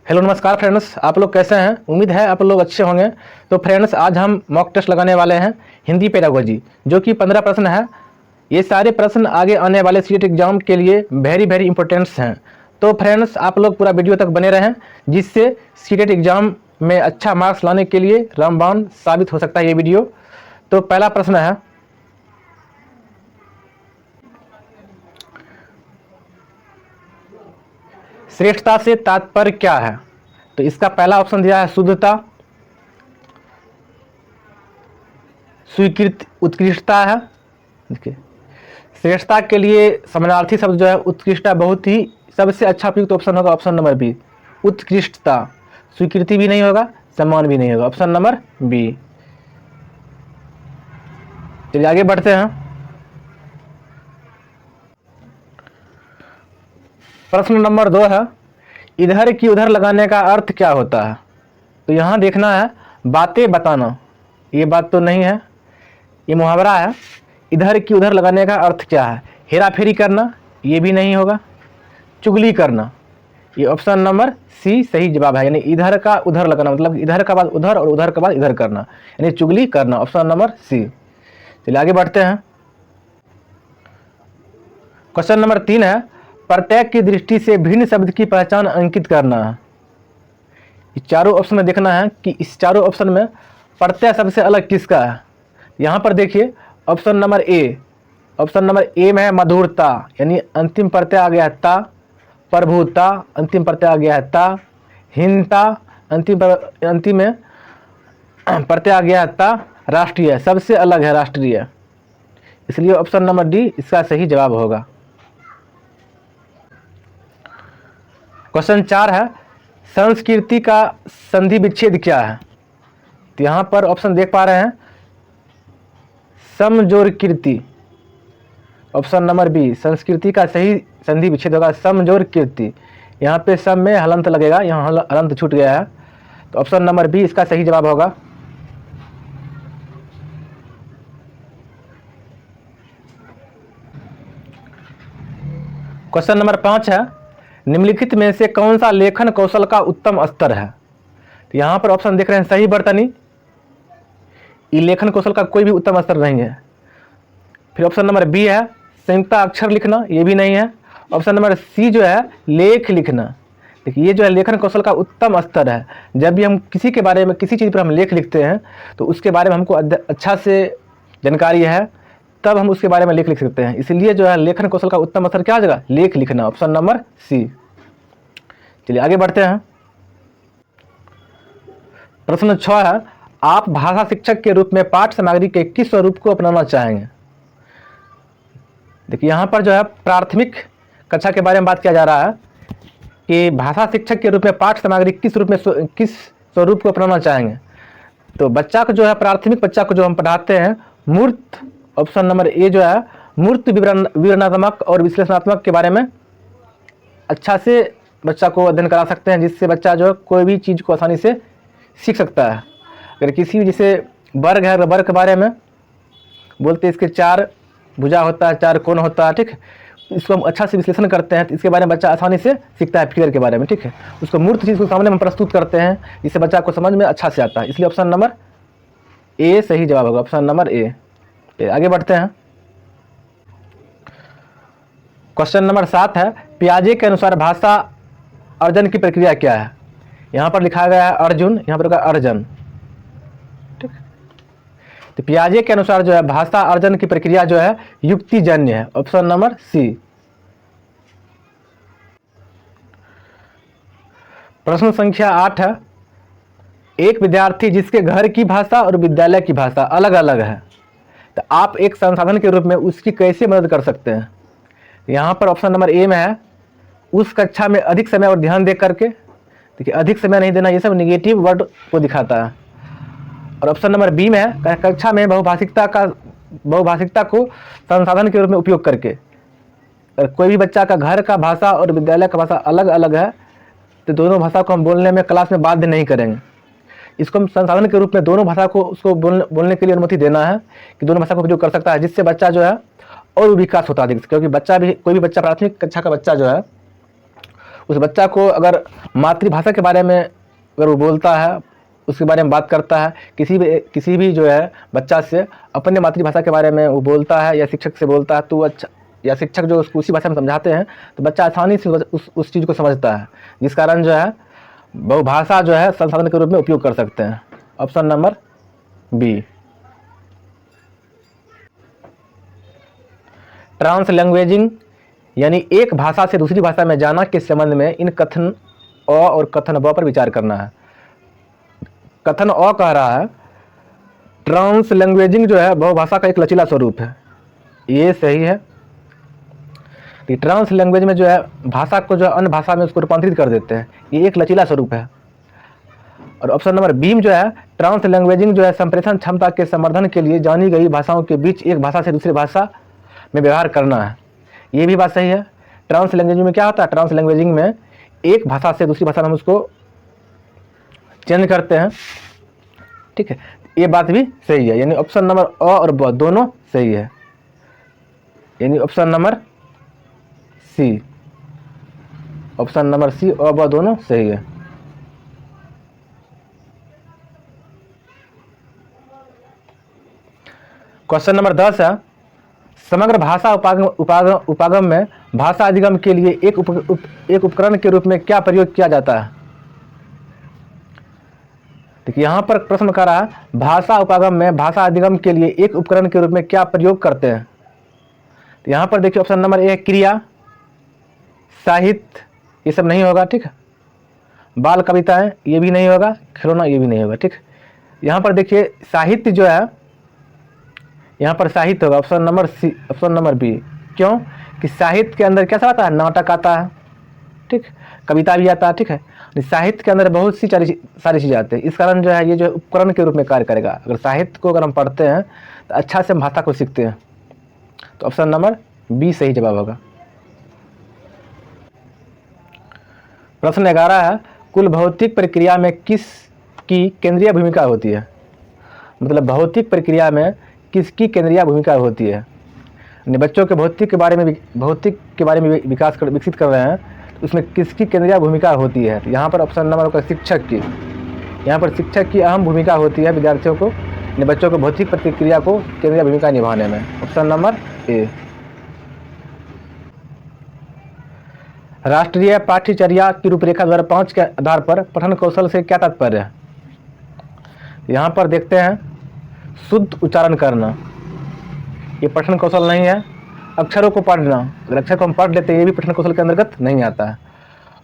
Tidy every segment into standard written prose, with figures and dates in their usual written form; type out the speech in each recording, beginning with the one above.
Hello नमस्कार friends, आप लोग कैसे हैं। उम्मीद है आप लोग अच्छे होंगे। तो फ्रेंड्स, आज हम मॉक टेस्ट लगाने वाले हैं हिंदी पेडागोजी, जो कि 15 प्रश्न है। ये सारे प्रश्न आगे आने वाले सीटेट एग्जाम के लिए वेरी इंपॉर्टेंट्स हैं। तो फ्रेंड्स, आप लोग पूरा वीडियो तक बने रहें, जिससे सीटेट एग्जाम में अच्छा मार्क्स लाने के लिए रामबाण साबित हो सकता है ये वीडियो। तो पहला प्रश्न है, श्रेष्ठता से तात्पर्य क्या है। तो इसका पहला ऑप्शन दिया है शुद्धता, स्वीकृति, उत्कृष्टता है। देखिए, श्रेष्ठता के लिए समानार्थी शब्द जो है उत्कृष्टता, बहुत ही सबसे अच्छा उपयुक्त ऑप्शन होगा ऑप्शन नंबर बी, उत्कृष्टता। स्वीकृति भी नहीं होगा, सम्मान भी नहीं होगा, ऑप्शन नंबर बी। चलिए आगे बढ़ते हैं। प्रश्न नंबर 2 है, इधर की उधर लगाने का अर्थ क्या होता है। तो यहाँ देखना है, बातें बताना, ये बात तो नहीं है, ये मुहावरा है। इधर की उधर लगाने का अर्थ क्या है। हेरा फेरी करना, ये भी नहीं होगा। चुगली करना, ये ऑप्शन नंबर सी सही जवाब है। यानी इधर का उधर लगाना मतलब इधर का बाद उधर और उधर का बाद इधर करना, यानी चुगली करना, ऑप्शन नंबर सी। चलिए आगे बढ़ते हैं। क्वेश्चन नंबर 3 है, प्रत्यय की दृष्टि से भिन्न शब्द की पहचान अंकित करना है। इस चारों ऑप्शन में देखना है कि इस चारों ऑप्शन में प्रत्यय सबसे अलग किसका है। यहाँ पर देखिए option number A, option number A में है मधुरता, यानी अंतिम प्रत्यय आ गया है ता। प्रभुता, अंतिम प्रत्यय आ गया है ता। हीनता, अंतिम में प्रत्यय आ गया है ता। राष्ट्रीय, सबसे अलग है राष्ट्रीय, इसलिए ऑप्शन नंबर डी इसका सही जवाब होगा। क्वेश्चन 4 है, संस्कृति का संधि विच्छेद क्या है। तो यहाँ पर ऑप्शन देख पा रहे हैं, समजोर कीर्ति, ऑप्शन नंबर बी। संस्कृति का सही संधि विच्छेद होगा समजोर कीर्ति। यहाँ पे सम में हलंत लगेगा, यहाँ हलंत छूट गया है, तो ऑप्शन नंबर बी इसका सही जवाब होगा। क्वेश्चन नंबर 5 है, निम्नलिखित में से कौन सा लेखन कौशल का उत्तम स्तर है। तो यहाँ पर ऑप्शन देख रहे हैं सही बर्तनी, ये लेखन कौशल का कोई भी उत्तम स्तर नहीं है। फिर ऑप्शन नंबर बी है संयुक्त अक्षर लिखना, ये भी नहीं है। ऑप्शन नंबर सी जो है लेख लिखना। देखिए, ये जो है लेखन कौशल का उत्तम स्तर है। जब भी हम किसी के बारे में, किसी चीज़ पर हम लेख लिखते हैं, तो उसके बारे में हमको अच्छा से जानकारी है, तब हम उसके बारे में लेख लिख सकते हैं। इसलिए जो है लेखन कौशल का उत्तम स्तर क्या हो जाएगा, लेख लिखना, ऑप्शन नंबर सी। चलिए आगे बढ़ते हैं। प्रश्न 6 है, आप भाषा शिक्षक के रूप में पाठ्य सामग्री के किस स्वरूप को अपनाना चाहेंगे। देखिए, यहाँ पर जो है प्राथमिक कक्षा के बारे में बात किया जा रहा है कि भाषा शिक्षक के रूप में पाठ्य सामग्री किस रूप में, किस स्वरूप को अपनाना चाहेंगे। तो बच्चा को जो है, प्राथमिक बच्चा को जो हम पढ़ाते हैं मूर्त, ऑप्शन नंबर ए जो है मूर्त विवरणात्मक और विश्लेषणात्मक के बारे में अच्छा से बच्चा को अध्ययन करा सकते हैं, जिससे बच्चा जो है कोई भी चीज़ को आसानी से सीख सकता है। अगर किसी भी जैसे वर्ग है, वर्ग के बारे में बोलते हैं इसके 4 भुजा होता है, 4 कोण होता है, ठीक है। इसको हम अच्छा से विश्लेषण करते हैं तो इसके बारे में बच्चा आसानी से सीखता है, फिगर के बारे में, ठीक है। उसको मूर्त चीज़ को सामने में प्रस्तुत करते हैं, इससे बच्चा को समझ में अच्छा से आता है, इसलिए ऑप्शन नंबर ए सही जवाब होगा, ऑप्शन नंबर ए। आगे बढ़ते हैं। क्वेश्चन नंबर 7 है, पियाजे के अनुसार भाषा अर्जन की प्रक्रिया क्या है। यहाँ पर लिखा गया है अर्जुन, यहाँ पर होगा अर्जन, ठीक। तो पियाजे के अनुसार जो है भाषा अर्जन की प्रक्रिया जो है युक्तिजन्य है, ऑप्शन नंबर सी। प्रश्न संख्या 8 है, एक विद्यार्थी जिसके घर की भाषा और विद्यालय की भाषा अलग अलग है, तो आप एक संसाधन के रूप में उसकी कैसे मदद कर सकते हैं। यहाँ पर ऑप्शन नंबर ए में है उस कक्षा में अधिक समय और ध्यान दे करके। देखिए, अधिक समय नहीं देना, ये सब निगेटिव वर्ड को दिखाता है। और ऑप्शन नंबर बी में है कक्षा में बहुभाषिकता को संसाधन के रूप में उपयोग करके। अगर कोई भी बच्चा का घर का भाषा और विद्यालय का भाषा अलग अलग है, तो दोनों भाषा को हम बोलने में क्लास में बाध्य नहीं करेंगे। इसको हम संसाधन के रूप में दोनों भाषा को उसको बोलने के लिए अनुमति देना है कि दोनों भाषा का उपयोग कर सकता है, जिससे बच्चा जो है और विकास होता है। क्योंकि बच्चा भी, कोई भी बच्चा प्राथमिक कक्षा का बच्चा जो है उस बच्चा को अगर मातृभाषा के बारे में अगर वो बोलता है, उसके बारे में बात करता है, किसी भी जो है बच्चा से अपने मातृभाषा के बारे में वो बोलता है या शिक्षक से बोलता है, तो अच्छा, या शिक्षक जो उसको उसी भाषा में समझाते हैं, तो बच्चा आसानी से उस चीज़ को समझता है, जिस कारण जो है बहुभाषा जो है संसाधन के रूप में उपयोग कर सकते हैं। Option number B. ट्रांसलैंग्वेजिंग यानी एक भाषा से दूसरी भाषा में जाना के संबंध में इन कथन अ और कथन ब पर विचार करना है। कथन अ कह रहा है ट्रांसलैंग्वेजिंग जो है बहुभाषा का एक लचीला स्वरूप है, ये सही है। ट्रांसलैंग्वेज में जो है भाषा को जो अन्य भाषा में उसको रूपांतरित कर देते हैं, ये एक लचीला स्वरूप है। और ऑप्शन नंबर बी में जो है ट्रांसलैंग्वेजिंग जो है संप्रेषण क्षमता के संवर्धन के लिए जानी गई भाषाओं के बीच एक भाषा से दूसरी भाषा में व्यवहार करना है, ये भी बात सही है। ट्रांसलैंग्वेजिंग में क्या होता है, ट्रांसलैंग्वेजिंग में एक भाषा से दूसरी भाषा में हम उसको चेंज करते हैं, ठीक है, ये बात भी सही है। यानी ऑप्शन नंबर अ और ब दोनों सही है, यानी option number C, option number C अ ब दोनों सही है। क्वेश्चन नंबर 10 है समग्र भाषा उपागम में भाषा अधिगम के लिए एक उपकरण के रूप में क्या प्रयोग किया जाता है। देखिए यहाँ पर प्रश्न कर रहा है भाषा उपागम में भाषा अधिगम के लिए एक उपकरण के रूप में क्या प्रयोग करते हैं। तो यहाँ पर देखिए ऑप्शन नंबर ए क्रिया, साहित्य, ये सब नहीं होगा, ठीक है, बाल कविताएं ये भी नहीं होगा, खिलौना ये भी नहीं होगा, ठीक। यहाँ पर देखिए साहित्य जो है, यहाँ पर साहित्य होगा option number C, option number B. क्यों कि साहित्य के अंदर कैसा आता है, नाटक आता है, ठीक, कविता भी आता है, ठीक है, साहित्य के अंदर बहुत सी सारी चीज़ें आती है, इस कारण जो है ये जो उपकरण के रूप में कार्य करेगा। अगर साहित्य को अगर हम पढ़ते हैं तो अच्छा से हम भाषा को सीखते हैं, तो ऑप्शन नंबर बी सही जवाब होगा। प्रश्न 11 है कुल भौतिक प्रक्रिया में किसकी केंद्रीय भूमिका होती है। मतलब भौतिक प्रक्रिया में किसकी केंद्रीय भूमिका होती है। बच्चों के भौतिक के बारे में विकसित कर रहे हैं, तो उसमें किसकी केंद्रीय भूमिका होती है। तो यहाँ पर ऑप्शन नंबर होगा शिक्षक की। यहाँ पर शिक्षक की अहम भूमिका होती है विद्यार्थियों को, बच्चों को भौतिक प्रक्रिया को केंद्रीय भूमिका निभाने में। Option number A. राष्ट्रीय पाठ्यचर्या की रूपरेखा 2005 के आधार पर पठन कौशल से क्या तात्पर्य है। यहाँ पर देखते हैं शुद्ध उच्चारण करना, ये पठन कौशल नहीं है। अक्षरों को पढ़ना, अगर अक्षर को हम पढ़ लेते हैं ये भी पठन कौशल के अंतर्गत नहीं आता है।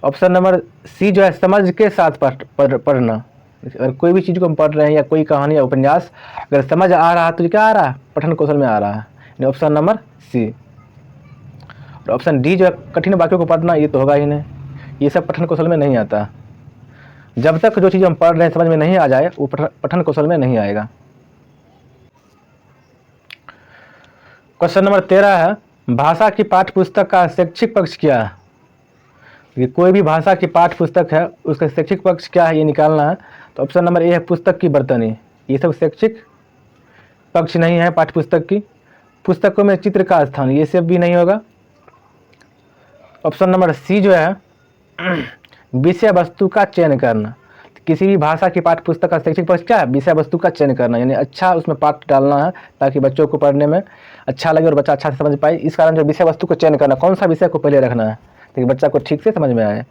ऑप्शन नंबर सी जो है समझ के साथ पढ़ना, अगर कोई भी चीज़ को हम पढ़ रहे हैं या कोई कहानी या उपन्यास अगर समझ आ रहा है तो क्या आ रहा है, पठन कौशल में आ रहा है। Option number C. और ऑप्शन डी जो है कठिन वाक्यों को पढ़ना, ये तो होगा ही नहीं, ये सब पठन कौशल में नहीं आता। जब तक जो चीज़ हम पढ़ रहे हैं समझ में नहीं आ जाए वो पठन कौशल में नहीं आएगा। क्वेश्चन नंबर 13 है भाषा की पाठ्य पुस्तक का शैक्षिक पक्ष क्या है। ये कोई भी भाषा की पाठ्य पुस्तक है उसका शैक्षिक पक्ष क्या है ये निकालना है। तो ऑप्शन नंबर ए है पुस्तक की बर्तनी, ये सब शैक्षिक पक्ष नहीं है पाठ्य पुस्तक की। पुस्तकों में चित्र का स्थान, ये सब भी नहीं होगा। ऑप्शन नंबर सी जो है विषय वस्तु का चयन करना, किसी भी भाषा की पाठ्य पुस्तक का शैक्षिक पक्ष क्या है, विषय वस्तु का चयन करना, यानी अच्छा उसमें पाठ डालना है ताकि बच्चों को पढ़ने में अच्छा लगे और बच्चा अच्छा से समझ पाए। इस कारण जो विषय वस्तु को चयन करना, कौन सा विषय को पहले रखना है ताकि बच्चा को ठीक से समझ में आए।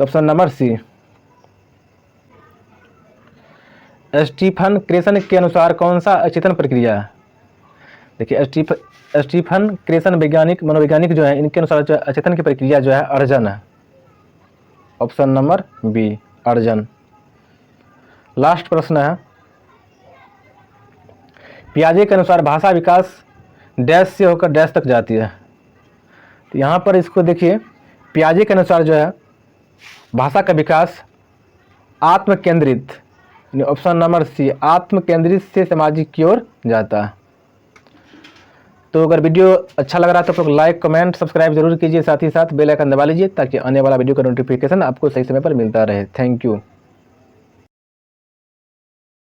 तो ऑप्शन नंबर सी। स्टीफन क्रेसन के अनुसार कौन सा अचेतन प्रक्रिया है। देखिए स्टीफन क्रेसन वैज्ञानिक मनोवैज्ञानिक जो है इनके अनुसार जो अचेतन की प्रक्रिया जो है अर्जन है। ऑप्शन नंबर बी अर्जन। लास्ट प्रश्न है पियाजे के अनुसार भाषा विकास डैश से होकर डैश तक जाती है। तो यहाँ पर इसको देखिए पियाजे के अनुसार जो है भाषा का विकास आत्म केंद्रित, ऑप्शन नंबर सी आत्म केंद्रित से सामाजिक की ओर जाता है। तो अगर वीडियो अच्छा लग रहा है तो लाइक कमेंट सब्सक्राइब जरूर कीजिए, साथ ही साथ बेल आइकन दबा लीजिए ताकि आने वाला वीडियो का नोटिफिकेशन आपको सही समय पर मिलता रहे। Thank you.